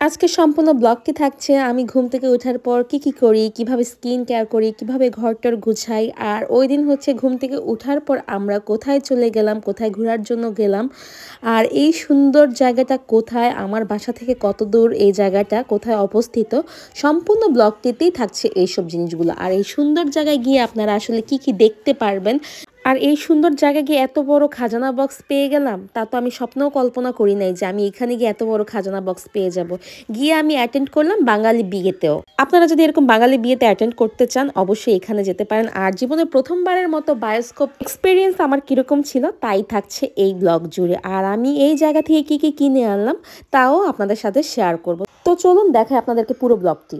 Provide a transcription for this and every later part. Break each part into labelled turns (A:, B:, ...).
A: আজকে সম্পূর্ণ ব্লগটি থাকছে আমি ঘুম থেকে ওঠার পর কি করি, কিভাবে স্কিন কেয়ার করি, কিভাবে ঘর-টর গুছাই। আর ওইদিন হচ্ছে ঘুম থেকে উঠার পর আমরা কোথায় চলে গেলাম, কোথায় ঘোরার জন্য গেলাম। আর এই সুন্দর জায়গাটা কোথায়, আমার বাসা থেকে কত দূর এই জায়গাটা, কোথায় অবস্থিত, সম্পূর্ণ ব্লগটিতেই থাকছে এইসব জিনিসগুলো। আর এই সুন্দর জায়গায় গিয়ে আপনারা আসলে কি দেখতে পারবেন। আর এই সুন্দর জায়গায় গিয়ে এত বড় খাজানা বক্স পেয়ে গেলাম, তা তো আমি স্বপ্নেও কল্পনা করি নাই যে আমি এখানে গিয়ে এত বড় খাজানা বক্স পেয়ে যাব। গিয়ে আমি অ্যাটেন্ড করলাম বাঙালি বিয়েতেও। আপনারা যদি এরকম বাঙালি বিয়েতে অ্যাটেন্ড করতে চান অবশ্যই এখানে যেতে পারেন। আর জীবনের প্রথমবারের মতো বায়োস্কোপ এক্সপিরিয়েন্স আমার কিরকম ছিল তাই থাকছে এই ব্লগ জুড়ে। আর আমি এই জায়গা থেকে কি কিনে আনলাম তাও আপনাদের সাথে শেয়ার করব। তো চলুন দেখাই আপনাদেরকে পুরো ব্লগটি।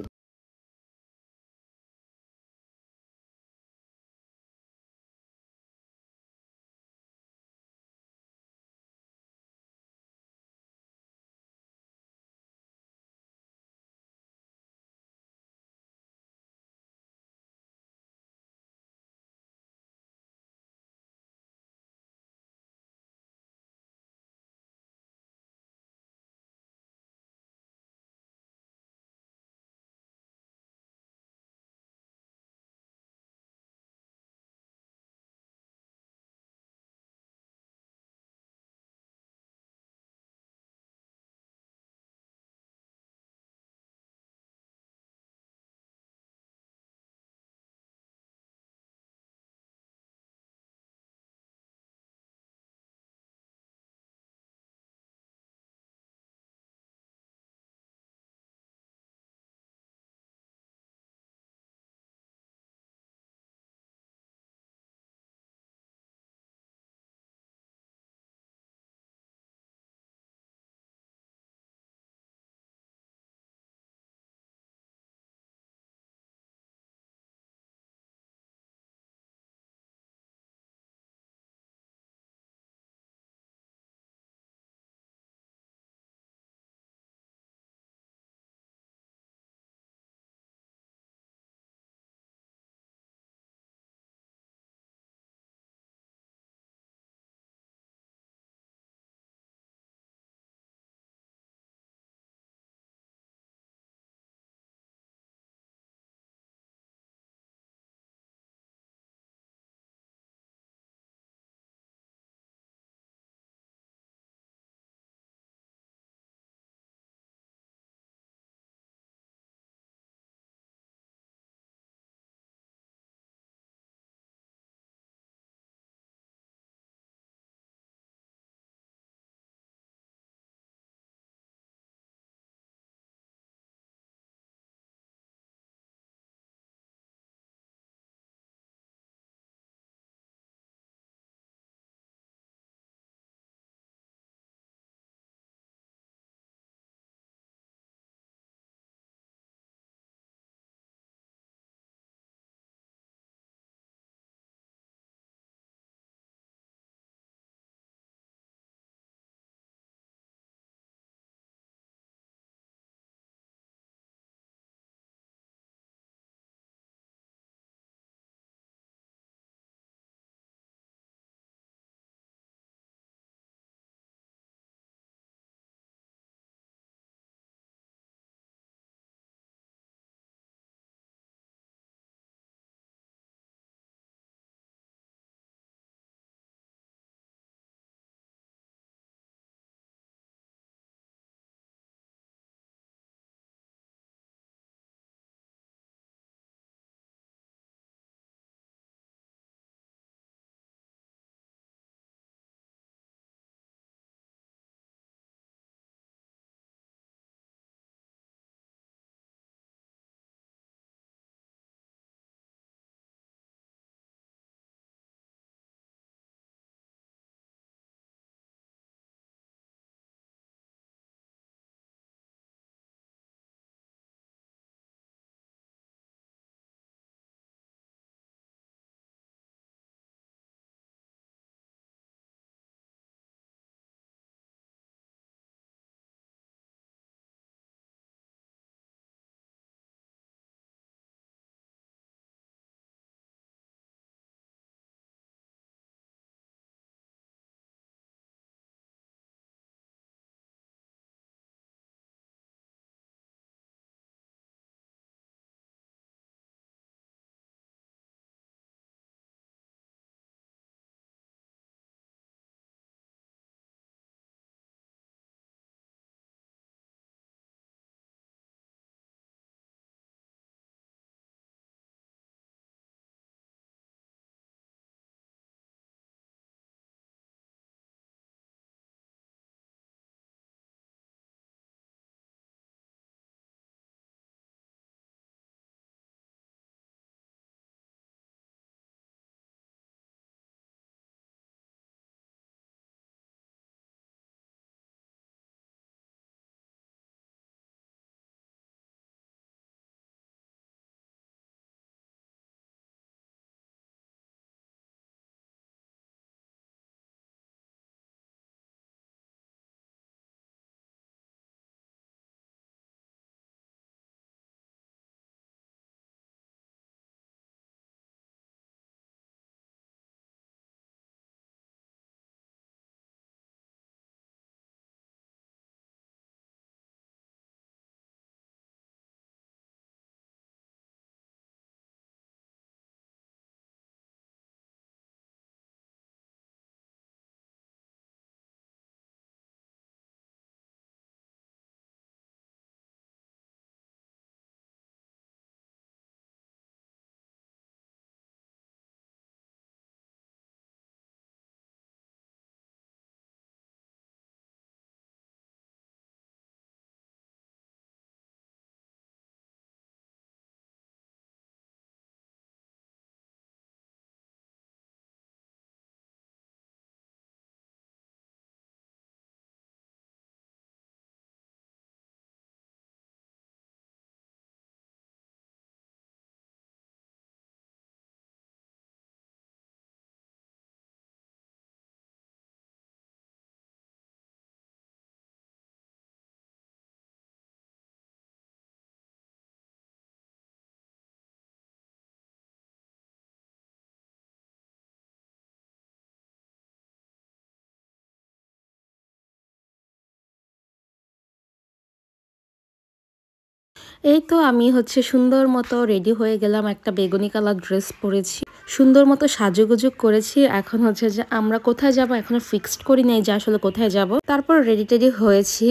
A: এই তো আমি হচ্ছে সুন্দর মতো রেডি হয়ে গেলাম, একটা বেগুনি কালার ড্রেস পরেছি, সুন্দর মতো সাজুগুজু করেছি। এখন হচ্ছে যে আমরা কোথায় যাব এখনো ফিক্সড করি নাই যে আসলে কোথায় যাব। তারপর রেডি টেডি হয়েছি।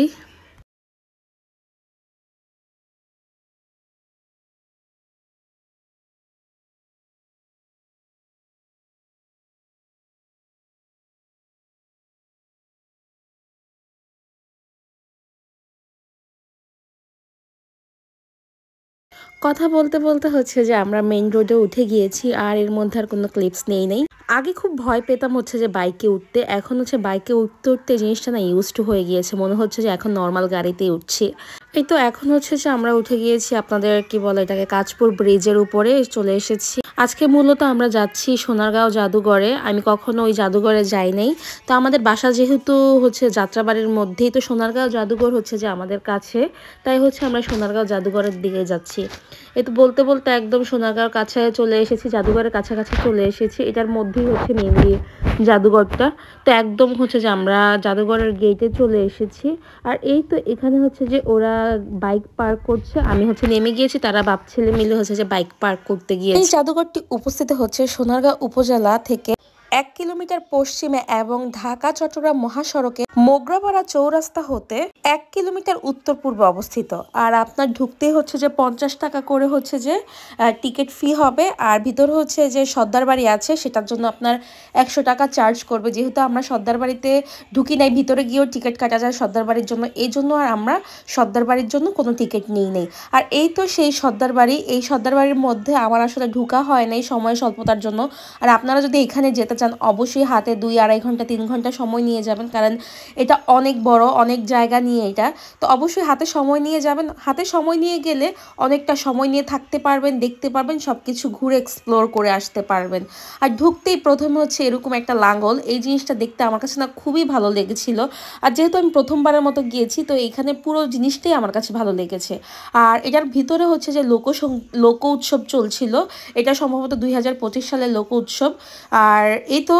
A: কথা বলতে বলতে হচ্ছে যে আমরা মেইন রোডে উঠে গিয়েছি, আর এর মধ্যে আর কোনো ক্লিপস নেই নেই। আগে খুব ভয় পেতাম হচ্ছে যে বাইকে উঠতে, এখন হচ্ছে বাইকে উঠতে উঠতে জিনিসটা না ইউজ টু হয়ে গিয়েছে, মনে হচ্ছে যে এখন নর্মাল গাড়িতেই উঠছি। এই তো এখন হচ্ছে যে আমরা উঠে গিয়েছি আপনাদের কি বলে এটাকে কাঁচপুর ব্রিজের উপরে চলে এসেছি। আজকে মূলত আমরা যাচ্ছি সোনারগাঁও জাদুঘরে। আমি কখনো ওই জাদুঘরে যাই নাই। তো আমাদের বাসা যেহেতু হচ্ছে যাত্রাবাড়ির মধ্যেই, তো সোনারগাঁও জাদুঘর হচ্ছে যে আমাদের কাছে, তাই হচ্ছে আমরা সোনারগাঁও জাদুঘরের দিকে যাচ্ছি। এই তো বলতে বলতে একদম সোনারগাঁওর কাছে চলে এসেছি, জাদুঘরের কাছাকাছি চলে এসেছি। এটার মধ্যেই হচ্ছে মেনলি জাদুঘরটা। তো একদম হচ্ছে যে আমরা জাদুঘরের গেটে চলে এসেছি। আর এই তো এখানে হচ্ছে যে ওরা বাইক পার্ক করছে, আমি হচ্ছে নেমে গিয়েছি, তারা বাপ ছেলে মিলে হচ্ছে যে বাইক পার্ক করতে গিয়েছে। এই জাদুঘরটি উপস্থিত হচ্ছে সোনারগাঁও উপজেলা থেকে 1 কিলোমিটার পশ্চিমে এবং ঢাকা চট্টগ্রাম মহাসড়কে মোগরাপাড়া চৌরাস্তা হতে 1 কিলোমিটার উত্তর পূর্বে অবস্থিত। আর আপনার ঢুকতে হচ্ছে যে 50 টাকা করে হচ্ছে যে টিকিট ফি হবে। আর ভিতরে হচ্ছে যে সর্দার বাড়ি আছে, সেটার জন্য আপনার 100 টাকা চার্জ করবে। যেহেতু আমরা সর্দার বাড়িতে ঢুকি নাই, ভিতরে গিয়েও টিকিট কাটা যায় সর্দার বাড়ির জন্য, এই জন্য আর আমরা সর্দার বাড়ির জন্য কোনো টিকিট নিই নেই। আর এই তো সেই সর্দার বাড়ি, এই সর্দার বাড়ির মধ্যে আমার আসলে ঢুকা হয় নাই সময় স্বল্পতার জন্য। আর আপনারা যদি এখানে যেতে চান অবশ্যই হাতে 2-2.5 ঘন্টা 3 ঘন্টা সময় নিয়ে যাবেন, কারণ এটা অনেক বড়, অনেক জায়গা নিয়ে এটা। তো অবশ্যই হাতে সময় নিয়ে যাবেন। হাতে সময় নিয়ে গেলে অনেকটা সময় নিয়ে থাকতে পারবেন, দেখতে পারবেন, সব কিছু ঘুরে এক্সপ্লোর করে আসতে পারবেন। আর ঢুকতেই প্রথমে হচ্ছে এরকম একটা লাঙ্গল, এই জিনিসটা দেখতে আমার কাছে না খুবই ভালো লেগেছিল। আর যেহেতু আমি প্রথমবারের মতো গিয়েছি, তো এইখানে পুরো জিনিসটাই আমার কাছে ভালো লেগেছে। আর এটার ভিতরে হচ্ছে যে লোক উৎসব চলছিল, এটা সম্ভবত 2025 সালের লোক উৎসব। আর এই তো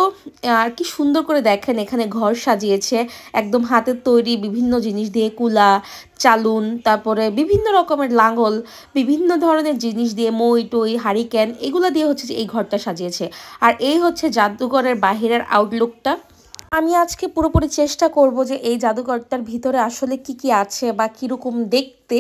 A: আর কি সুন্দর করে দেখেন এখানে ঘর সাজিয়েছে একদম হাতের তৈরি বিভিন্ন জিনিস দিয়ে, কুলা, চালুন, তারপরে বিভিন্ন রকমের লাঙ্গল, বিভিন্ন ধরনের জিনিস দিয়ে, মই টই, হারিকেন, এগুলো দিয়ে হচ্ছে যে এই ঘরটা সাজিয়েছে। আর এই হচ্ছে জাদুঘরের বাহিরের আউটলুকটা। আমি আজকে পুরোপুরি চেষ্টা করব যে এই জাদুঘরটার ভিতরে আসলে কি কি আছে বা কীরকম দেখতে,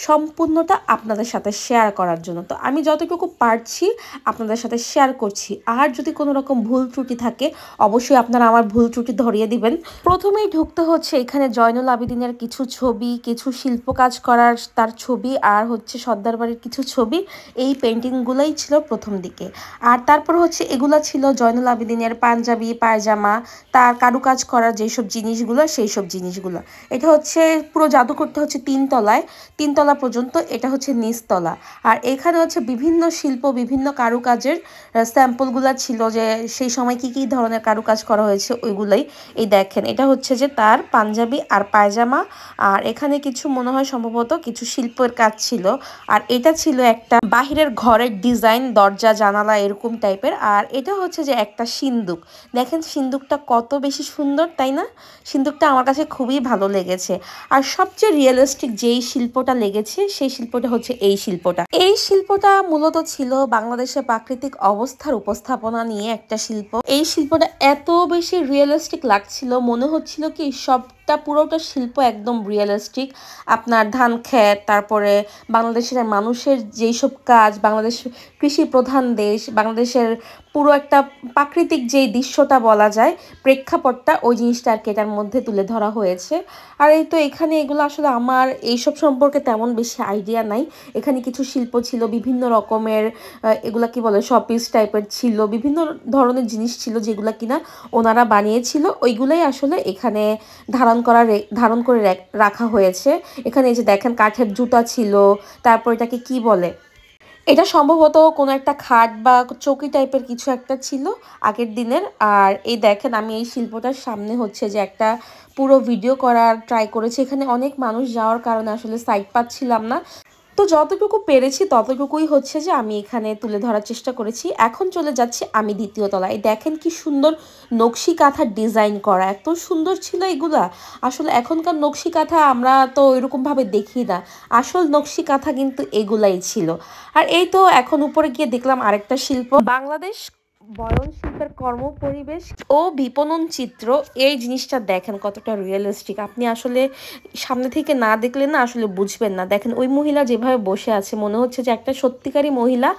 A: সম্পূর্ণটা আপনাদের সাথে শেয়ার করার জন্য। তো আমি যতটুকু পারছি আপনাদের সাথে শেয়ার করছি। আর যদি কোনো রকম ভুল ত্রুটি থাকে অবশ্যই আপনারা আমার ভুল ত্রুটি ধরিয়ে দিবেন। প্রথমেই ঢুকতে হচ্ছে এখানে জয়নুল আবেদিনের কিছু ছবি, কিছু শিল্প কাজ করার তার ছবি, আর হচ্ছে সর্দার বাড়ির কিছু ছবি, এই পেন্টিংগুলোই ছিল প্রথম দিকে। আর তারপর হচ্ছে এগুলা ছিল জয়নুল আবেদিনের পাঞ্জাবি, পায়জামা, তার কারুকাজ করার যেসব জিনিসগুলো সেই সব জিনিসগুলো। এটা হচ্ছে পুরো জাদুঘরটা হচ্ছে 3 তলায়, 3 তলা পর্যন্ত, এটা হচ্ছে নিচতলা। আর এখানে হচ্ছে বিভিন্ন শিল্প, বিভিন্ন কারুকাজের স্যাম্পলগুলো ছিল, যে সেই সময় কি কি ধরনের কারুকাজ করা হয়েছে ওইগুলোই। এই দেখেন এটা হচ্ছে যে তার পাঞ্জাবি আর পায়জামা। আর এখানে কিছু মনে হয় সম্ভবত কিছু শিল্পের কাজ ছিল। আর এটা ছিল একটা বাহিরের ঘরের ডিজাইন, দরজা জানালা এরকম টাইপের। আর এটা হচ্ছে যে একটা সিন্দুক, দেখেন সিন্দুকটা কত বেশি সুন্দর, তাই না? সিন্দুকটা আমার কাছে খুবই ভালো লেগেছে। আর সবচেয়ে রিয়েলিস্টিক যেই শিল্পটা লেগেছে সেই শিল্পটা হচ্ছে এই শিল্পটা। এই শিল্পটা মূলত ছিল বাংলাদেশের প্রাকৃতিক অবস্থার উপস্থাপনা নিয়ে একটা শিল্প। এই শিল্পটা এত বেশি রিয়েলিস্টিক লাগছিল, মনে হচ্ছিল কি সবটা পুরোটা শিল্প একদম রিয়েলিস্টিক। আপনার ধান ক্ষেত, তারপরে বাংলাদেশের মানুষের যেই সব কাজ, বাংলাদেশ কৃষি প্রধান দেশ, বাংলাদেশের পুরো একটা প্রাকৃতিক যেই দৃশ্যটা বলা যায়, প্রেক্ষাপটটা, ওই জিনিসটা আর কি এটার মধ্যে তুলে ধরা হয়েছে। আর এই তো এখানে এগুলো আসলে আমার এইসব সম্পর্কে তেমন বেশি আইডিয়া নাই। এখানে কিছু শিল্প ছিল বিভিন্ন রকমের, এগুলা কি বলে শপিস টাইপের ছিল, বিভিন্ন ধরনের জিনিস ছিল যেগুলা কিনা ওনারা বানিয়েছিল, ওইগুলাই আসলে এখানে ধারণ করে রাখা হয়েছে। এখানে এই যে দেখেন কাঠের জুতা ছিল, তারপর এটাকে কি বলে, এটা সম্ভবত কোনো একটা খাট বা চৌকি টাইপের কিছু একটা ছিল আগের দিনের। আর এই দেখেন আমি এই শিল্পটার সামনে হচ্ছে যে একটা পুরো ভিডিও করার ট্রাই করেছি, এখানে অনেক মানুষ যাওয়ার কারণে আসলে সাইড পাচ্ছিলাম না। তো যতটুকু পেরেছি ততটুকুই হচ্ছে যে আমি এখানে তুলে ধরার চেষ্টা করেছি। এখন চলে যাচ্ছি আমি দ্বিতীয় তলায়। দেখেন কি সুন্দর নকশি কাঁথার ডিজাইন করা, এত সুন্দর ছিল এগুলা। আসলে এখনকার নকশি কাঁথা আমরা তো এরকমভাবে দেখি না, আসল নকশি কাঁথা কিন্তু এগুলাই ছিল। আর এই তো এখন উপরে গিয়ে দেখলাম আরেকটা শিল্প, বাংলাদেশ বয়ন শিল্পের কর্ম পরিবেশ ও বিপণন চিত্র। এই জিনিসটা দেখেন কতটা রিয়েলিস্টিক, আপনি আসলে সামনে থেকে না দেখলে না আসলে বুঝবেন না। দেখেন ওই মহিলা যেভাবে বসে আছে মনে হচ্ছে যে একটা সত্যিকারী মহিলা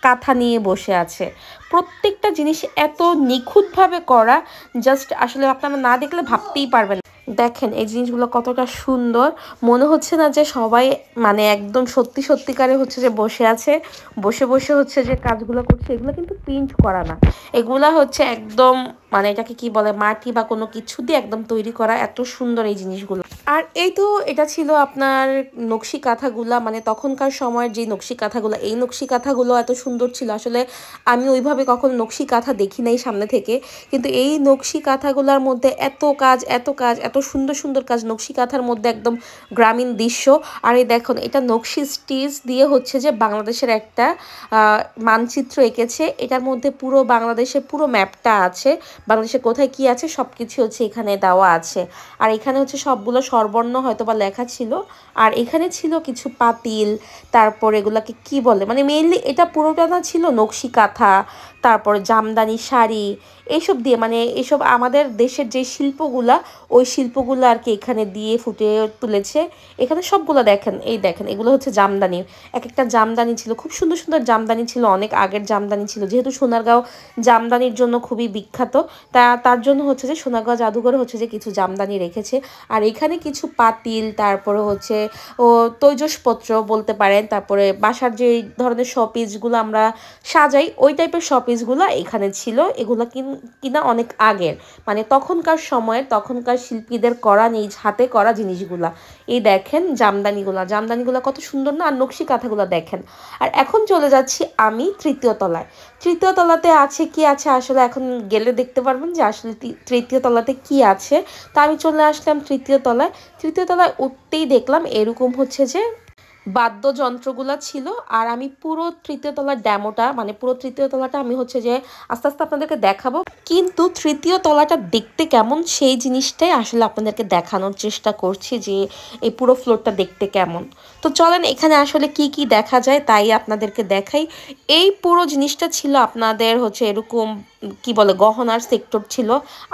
A: কাঁথা নিয়ে বসে আছে। প্রত্যেকটা জিনিস এত নিখুঁতভাবে করা, জাস্ট আসলে আপনারা না দেখলে ভাবতেই পারবেন। দেখেন এই জিনিসগুলো কতটা সুন্দর, মনে হচ্ছে না যে সবাই মানে একদম সত্যিকারে হচ্ছে যে বসে আছে, বসে বসে হচ্ছে যে কাজগুলো করছে। এগুলো কিন্তু প্রিন্ট করা না, এগুলা হচ্ছে একদম মানে এটাকে কি বলে মাটি বা কোনো কিছু দিয়ে একদম তৈরি করা। এত সুন্দর এই জিনিসগুলো। আর এই তো এটা ছিল আপনার নকশি কাঁথাগুলা, মানে তখনকার সময়ের যে নকশি কাঁথাগুলো, এই নকশি কাঁথাগুলো এত সুন্দর ছিল। আসলে আমি ওইভাবে কখনো নকশি কাঁথা দেখি নাই সামনে থেকে, কিন্তু এই নকশি কাঁথাগুলোর মধ্যে এত কাজ এত কাজ, এত সুন্দর সুন্দর কাজ নকশি কাঁথার মধ্যে, একদম গ্রামীণ দৃশ্য। আর এই দেখুন এটা নকশি স্টিচ দিয়ে হচ্ছে যে বাংলাদেশের একটা মানচিত্র এঁকেছে। এটার মধ্যে পুরো বাংলাদেশের পুরো ম্যাপটা আছে, বাংলাদেশে কোথায় কি আছে সব কিছু হচ্ছে এখানে দেওয়া আছে। আর এখানে হচ্ছে সবগুলো স্বরবর্ণ হয়তো বা লেখা ছিল। আর এখানে ছিল কিছু পাতিল, তারপর এগুলাকে কি বলে, মানে মেইনলি এটা পুরোটা না ছিল নকশি কাঁথা, তারপর জামদানি শাড়ি, এইসব দিয়ে মানে এইসব আমাদের দেশের যে শিল্পগুলা, ওই শিল্পগুলো আর কি এখানে দিয়ে ফুটিয়ে তুলেছে। এখানে সবগুলো দেখেন, এই দেখেন এগুলো হচ্ছে জামদানি। এক একটা জামদানি ছিল, খুব সুন্দর সুন্দর জামদানি ছিল, অনেক আগের জামদানি ছিল। যেহেতু সোনারগাঁও জামদানির জন্য খুবই বিখ্যাত, তার জন্য হচ্ছে যে সোনারগাঁও জাদুঘরে হচ্ছে যে কিছু জামদানি রেখেছে। আর এখানে কিছু পাতিল, তারপরে হচ্ছে ও তৈজসপত্র বলতে পারেন, তারপরে বাসার যে ধরনের শপিসগুলো আমরা সাজাই ওই টাইপের শপিসগুলো এখানে ছিল। এগুলো কিনা অনেক আগের, মানে তখনকার সময়ের তখনকার শিল্পীদের করা নিজ হাতে করা জিনিসগুলা। এই দেখেন জামদানিগুলা কত সুন্দর না, আর নকশি কাঁথাগুলো দেখেন। আর এখন চলে যাচ্ছি আমি তৃতীয় তলায়। তৃতীয় তলাতে আছে কি আছে আসলে এখন গেলে দেখতে পারবেন যে আসলে তৃতীয় তলাতে কি আছে। তা আমি চলে আসলাম তৃতীয় তলায়। তৃতীয় তলায় উঠতেই দেখলাম এরকম হচ্ছে যে বাদ্যযন্ত্রগুলা ছিল। আর আমি পুরো তৃতীয় তলার ড্যামোটা, মানে পুরো তৃতীয় তলাটা আমি হচ্ছে যে আস্তে আস্তে আপনাদেরকে দেখাবো, কিন্তু তৃতীয় তলাটা দেখতে কেমন সেই জিনিসটাই আসলে আপনাদেরকে দেখানোর চেষ্টা করছি যে এই পুরো ফ্লোরটা দেখতে কেমন। তো চলেন এখানে আসলে কি কি দেখা যায় তাই আপনাদেরকে দেখাই। এই পুরো জিনিসটা ছিল আপনাদের হচ্ছে এরকম কি বলে গহনার সেক্টর ছিল।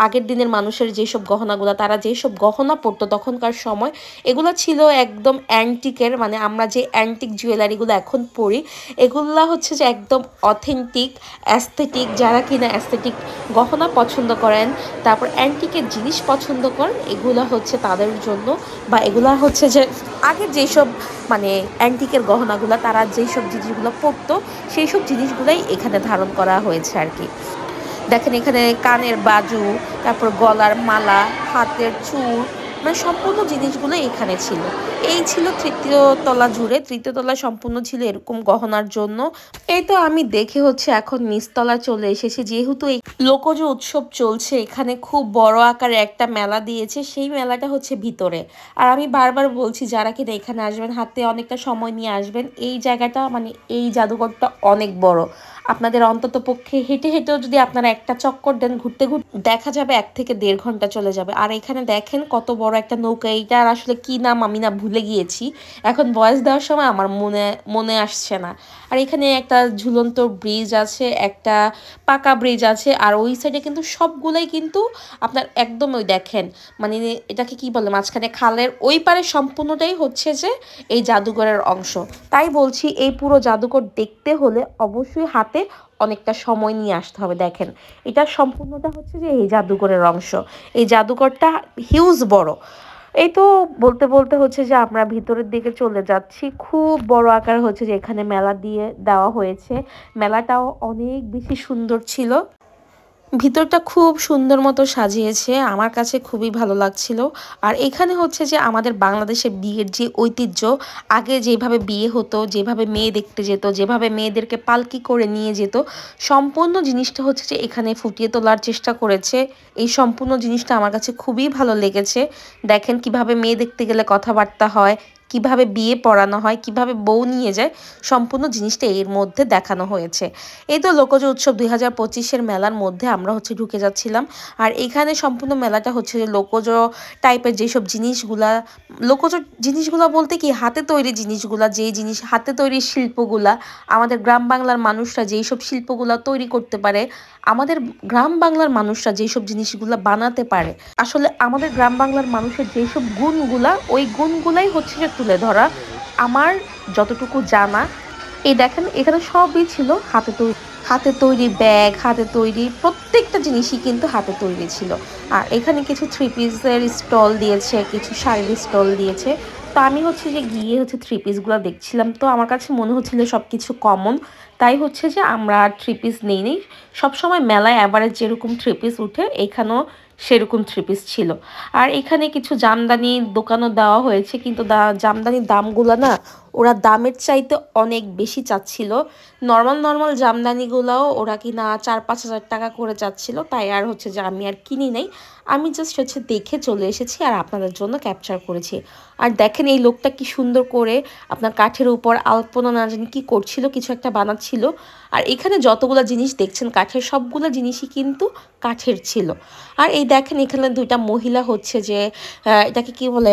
A: আগের দিনের মানুষের যেসব গহনাগুলো, তারা যেসব গহনা পরতো তখনকার সময়, এগুলো ছিল একদম অ্যান্টিকের, মানে আমরা যে অ্যান্টিক জুয়েলারিগুলো এখন পরি এগুলা হচ্ছে যে একদম অথেন্টিক অ্যাস্থেটিক। যারা কিনা অ্যাস্থেটিক গহনা পছন্দ করেন, তারপর অ্যান্টিকের জিনিস পছন্দ করেন, এগুলা হচ্ছে তাদের জন্য। বা এগুলা হচ্ছে যে আগে যেসব মানে অ্যান্টিকের গহনাগুলো তারা যেসব জিনিসগুলো পরতো সেই সব জিনিসগুলাই এখানে ধারণ করা হয়েছে আর কি। দেখেন এখানে কানের বাজু, তারপর গলার মালা, হাতের চূড়, মানে সম্পূর্ণ জিনিসগুলো এখানে ছিল। এই ছিল তৃতীয় তলা জুড়ে, তৃতীয় তলা সম্পূর্ণ ছিল এরকম গহনার জন্য। এই তো আমি দেখে হচ্ছে এখন নিচতলা চলে এসেছি, যেহেতু এই লোকজ উৎসব চলছে এখানে খুব বড় আকারে একটা মেলা দিয়েছে, সেই মেলাটা হচ্ছে ভিতরে। আর আমি বারবার বলছি যারা কিনা এখানে আসবেন হাতে অনেকটা সময় নিয়ে আসবেন। এই জায়গাটা মানে এই জাদুঘরটা অনেক বড়, আপনাদের অন্তত পক্ষে হেঁটে হেঁটেও যদি আপনারা একটা চক্কর দেন ঘুরতে ঘুরতে দেখা যাবে 1 থেকে 1.5 ঘন্টা চলে যাবে। আর এখানে দেখেন কত বড় একটা নৌকা, এইটার আসলে কি নাম আমি না ভুলে গিয়েছি, এখন ভয়েস দেওয়ার সময় আমার মনে আসছে না। আর এখানে একটা ঝুলন্ত ব্রিজ আছে, একটা পাকা ব্রিজ আছে। আর ওই সাইডে কিন্তু সবগুলাই কিন্তু আপনার একদম ওই দেখেন মানে এটাকে কি বলে মাঝখানে খালের ওই পারে সম্পূর্ণটাই হচ্ছে যে এই জাদুঘরের অংশ। তাই বলছি এই পুরো জাদুঘর দেখতে হলে অবশ্যই হাতে অনেকটা সময় নিয়ে আসতে হবে। দেখেন এটা সম্পূর্ণটা হচ্ছে যে এই জাদুঘরের অংশ। এই জাদুঘরটা হিউজ বড়। এই তো বলতে বলতে হচ্ছে যে আমরা ভিতরের দিকে চলে যাচ্ছি। খুব বড় আকার হচ্ছে যে এখানে মেলা দিয়ে দেওয়া হয়েছে, মেলাটাও অনেক বেশি সুন্দর ছিল। ভিতরটা খুব সুন্দর মতো সাজিয়েছে, আমার কাছে খুবই ভালো লাগছিল। আর এখানে হচ্ছে যে আমাদের বাংলাদেশের বিয়ের যে ঐতিহ্য, আগে যেভাবে বিয়ে হতো, যেভাবে মেয়ে দেখতে যেত, যেভাবে মেয়েদেরকে পালকি করে নিয়ে যেত, সম্পূর্ণ জিনিসটা হচ্ছে যে এখানে ফুটিয়ে তোলার চেষ্টা করেছে। এই সম্পূর্ণ জিনিসটা আমার কাছে খুবই ভালো লেগেছে। দেখেন কিভাবে মেয়ে দেখতে গেলে কথাবার্তা হয়, কিভাবে বিয়ে পড়ানো হয়, কিভাবে বউ নিয়ে যায়, সম্পূর্ণ জিনিসটা এর মধ্যে দেখানো হয়েছে। এই তো লোকজ উৎসব 2025-এর মেলার মধ্যে আমরা হচ্ছে ঢুকে যাচ্ছিলাম। আর এখানে সম্পূর্ণ মেলাটা হচ্ছে লোকজ টাইপের যেসব জিনিসগুলা, লোকজ জিনিসগুলা বলতে কি হাতে তৈরি জিনিসগুলা, যেই জিনিস হাতে তৈরি শিল্পগুলা, আমাদের গ্রাম বাংলার মানুষরা যেই সব শিল্পগুলা তৈরি করতে পারে, আমাদের গ্রাম বাংলার মানুষরা যেসব জিনিসগুলা বানাতে পারে, আসলে আমাদের গ্রাম বাংলার মানুষের যেসব গুণগুলা, ওই গুণগুলাই হচ্ছে যে তুলে ধরা। আমার যতটুকু জানা, এই দেখেন এখানে সবই ছিল হাতে তৈরি, হাতে তৈরি ব্যাগ, হাতে তৈরি প্রত্যেকটা জিনিসই কিন্তু হাতে তৈরি ছিল। আর এখানে কিছু থ্রি পিসের স্টল দিয়েছে, কিছু শাড়ির স্টল দিয়েছে। তো আমি হচ্ছে যে গিয়ে হচ্ছে থ্রি পিসগুলো দেখছিলাম, তো আমার কাছে মনে হচ্ছিল সব কিছু কমন, তাই হচ্ছে যে আমরা থ্রি পিস নেই। সবসময় মেলায় অ্যাভারেজ যেরকম থ্রি পিস উঠে, এখানেও সেরকম থ্রি পিস ছিল। আর এখানে কিছু জামদানি দোকানও দেওয়া হয়েছে, কিন্তু জামদানির দামগুলো না, ওরা দামের চাইতে অনেক বেশি চাচ্ছিল। নর্মাল নর্মাল জামদানিগুলোও ওরা কিনা 4-5 হাজার টাকা করে চাচ্ছিল, তাই আর হচ্ছে যে আমি আর কিনি নাই। আমি জাস্ট হচ্ছে দেখে চলে এসেছি আর আপনাদের জন্য ক্যাপচার করেছি। আর দেখেন এই লোকটা কি সুন্দর করে আপনার কাঠের উপর আলপনা না জানি কি করছিল, কিছু একটা বানাচ্ছিল। আর এখানে যতগুলো জিনিস দেখছেন কাঠের, সবগুলো জিনিসই কিন্তু কাঠের ছিল। আর এই দেখেন এখানে দুইটা মহিলা হচ্ছে যে এটাকে কি বলে,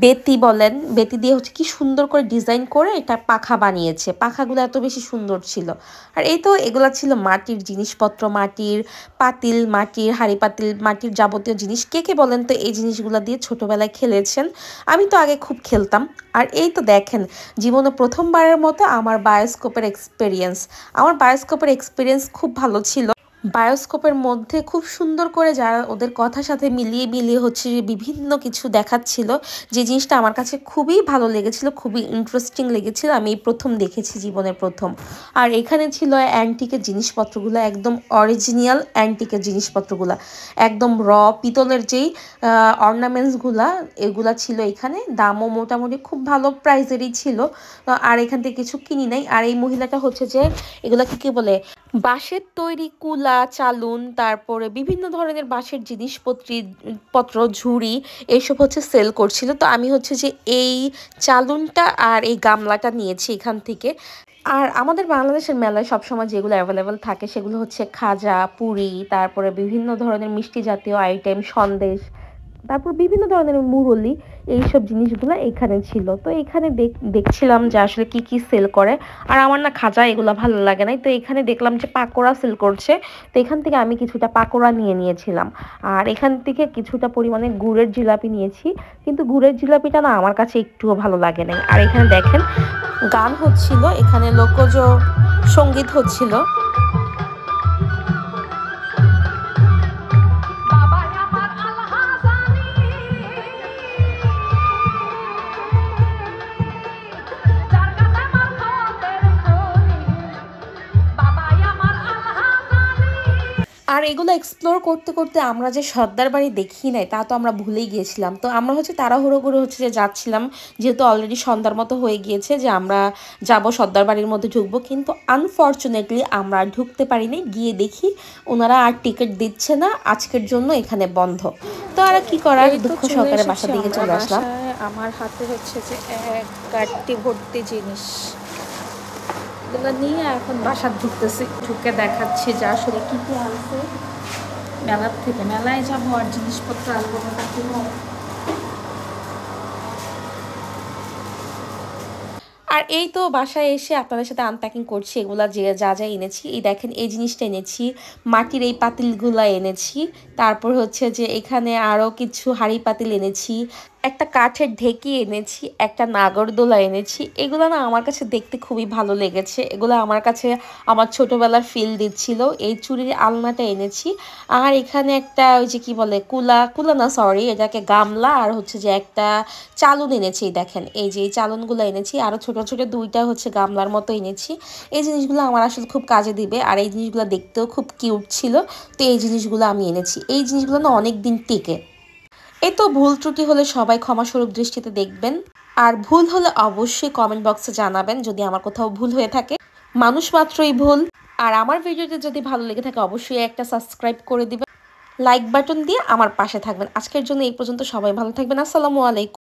A: বেতি বলেন, বেতি দিয়ে হচ্ছে কি সুন্দর করে ডিজাইন করে এটা পাখা বানিয়েছে। পাখাগুলো এত বেশি সুন্দর ছিল। আর এই তো এগুলা ছিল মাটির জিনিসপত্র, মাটির পাতিল, মাটির হাঁড়ি পাতিল, মাটির যাবতীয় জিনিস। কে কে বলেন তো এই জিনিসগুলো দিয়ে ছোটবেলায় খেলেছেন? আমি তো আগে খুব খেলতাম। আর এই তো দেখেন জীবনে প্রথমবারের মতো আমার বায়োস্কোপের এক্সপিরিয়েন্স, আমার বায়োস্কোপের এক্সপিরিয়েন্স খুব ভালো ছিল। বায়োস্কোপের মধ্যে খুব সুন্দর করে যারা ওদের কথার সাথে মিলিয়ে মিলিয়ে হচ্ছে বিভিন্ন কিছু দেখাচ্ছিল, যে জিনিসটা আমার কাছে খুবই ভালো লেগেছিল, খুবই ইন্টারেস্টিং লেগেছিল। আমি এই প্রথম দেখেছি, জীবনের প্রথম। আর এখানে ছিল অ্যান্টিকের জিনিসপত্রগুলো, একদম অরিজিনাল অ্যান্টিকের জিনিসপত্রগুলো, একদম পিতলের যেই অর্নামেন্টসগুলা, এগুলা ছিল এখানে। দামও মোটামুটি খুব ভালো প্রাইসেরই ছিল। আর এখান থেকে কিছু কিনি নাই। আর এই মহিলাটা হচ্ছে যে এগুলা কি বলে, বাঁশের তৈরি কুলা, চালুন, তারপরে বিভিন্ন ধরনের বাঁশের জিনিসপত্র, ঝুড়ি, এইসব হচ্ছে সেল করছিল। তো আমি হচ্ছে যে এই চালুনটা আর এই গামলাটা নিয়েছি এখান থেকে। আর আমাদের বাংলাদেশের মেলায় সবসময় যেগুলো অ্যাভেলেবেল থাকে সেগুলো হচ্ছে খাজা, পুরি, তারপরে বিভিন্ন ধরনের মিষ্টি জাতীয় আইটেম, সন্দেশ, তারপর বিভিন্ন ধরনের মুরলি, এইসব জিনিসগুলো এখানে ছিল। তো এখানে দেখছিলাম যে আসলে কি কি সেল করে। আর আমার না খাজা এগুলো ভালো লাগে নাই, তো এখানে দেখলাম যে পাকোড়া সেল করছে। তো এখান থেকে আমি কিছুটা পাকোড়া নিয়েছিলাম। আর এখান থেকে কিছুটা পরিমাণে গুড়ের জিলাপি নিয়েছি, কিন্তু গুড়ের জিলাপিটা না আমার কাছে একটুও ভালো লাগে নাই। আর এখানে দেখেন গান হচ্ছিল, এখানে লোকজ সঙ্গীত হচ্ছিল। আর এগুলো এক্সপ্লোর করতে করতে আমরা যে সর্দার বাড়ি দেখি নাই তা তো আমরা ভুলেই গিয়েছিলাম। তো আমরা হচ্ছে তাড়াহুড়ো করে হচ্ছে যে যাচ্ছিলাম, যেহেতু অলরেডি সন্ধ্যার মতো হয়ে গিয়েছে, যে আমরা যাব সর্দার বাড়ির মধ্যে ঢুকবো, কিন্তু আনফর্চুনেটলি আমরা ঢুকতে পারিনি। গিয়ে দেখি ওনারা আর টিকিট দিচ্ছে না, আজকের জন্য এখানে বন্ধ। তো আর কি করার, দুঃখ সহকারে বাসার দিকে চলে আসলাম।
B: আমার হাতে হচ্ছে যে এক গাড়িটি ভর্তি জিনিস, এগুলো নিয়ে এখন বাসার ঢুকতেছি। ঢুকে দেখাচ্ছি যে আসলে কী কী আনছে মেলার থেকে। মেলায় যাবো আর জিনিসপত্র আনবো না,
A: আর এই তো বাসায় এসে আপনাদের সাথে আনপ্যাকিং করছি এগুলা, যে যা যা এনেছি। এই দেখেন এই জিনিসটা এনেছি, মাটির এই পাতিলগুলা এনেছি। তারপর হচ্ছে যে এখানে আরও কিছু হাঁড়ি পাতিল এনেছি, একটা কাঠের ঢেকি এনেছি, একটা নাগরদোলা এনেছি। এগুলো না আমার কাছে দেখতে খুবই ভালো লেগেছে, এগুলো আমার কাছে আমার ছোটোবেলার ফিল দিচ্ছিল। এই চুরির আলনাটা এনেছি। আর এখানে একটা ওই যে কি বলে, কুলা না সরি, এটাকে গামলা, আর হচ্ছে যে একটা চালুন এনেছি। দেখেন এই যে এই চালুনগুলো এনেছি, আরও ছোট ছোট দুইটা হচ্ছে গামলার মতো এনেছি। এই জিনিসগুলো আমার আসলে খুব কাজে দিবে, আর এই জিনিসগুলো দেখতেও খুব কিউট ছিল। তো এই জিনিসগুলো আমি এনেছি, এই জিনিসগুলো না অনেক দিন টিকে। এই তো ভুল ত্রুটি হলে সবাই ক্ষমাস্বরূপ দৃষ্টিতে দেখবেন। আর ভুল হলে অবশ্যই কমেন্ট বক্সে জানাবেন যদি আমার কোথাও ভুল হয়ে থাকে। মানুষ মাত্রই ভুল। আর আমার ভিডিওটি যদি ভালো লেগে থাকে অবশ্যই একটা সাবস্ক্রাইব করে দিবেন, লাইক বাটন দিয়ে আমার পাশে থাকবেন। আজকের জন্য এই পর্যন্ত, সবাই ভালো থাকবেন। আসসালামু আলাইকুম।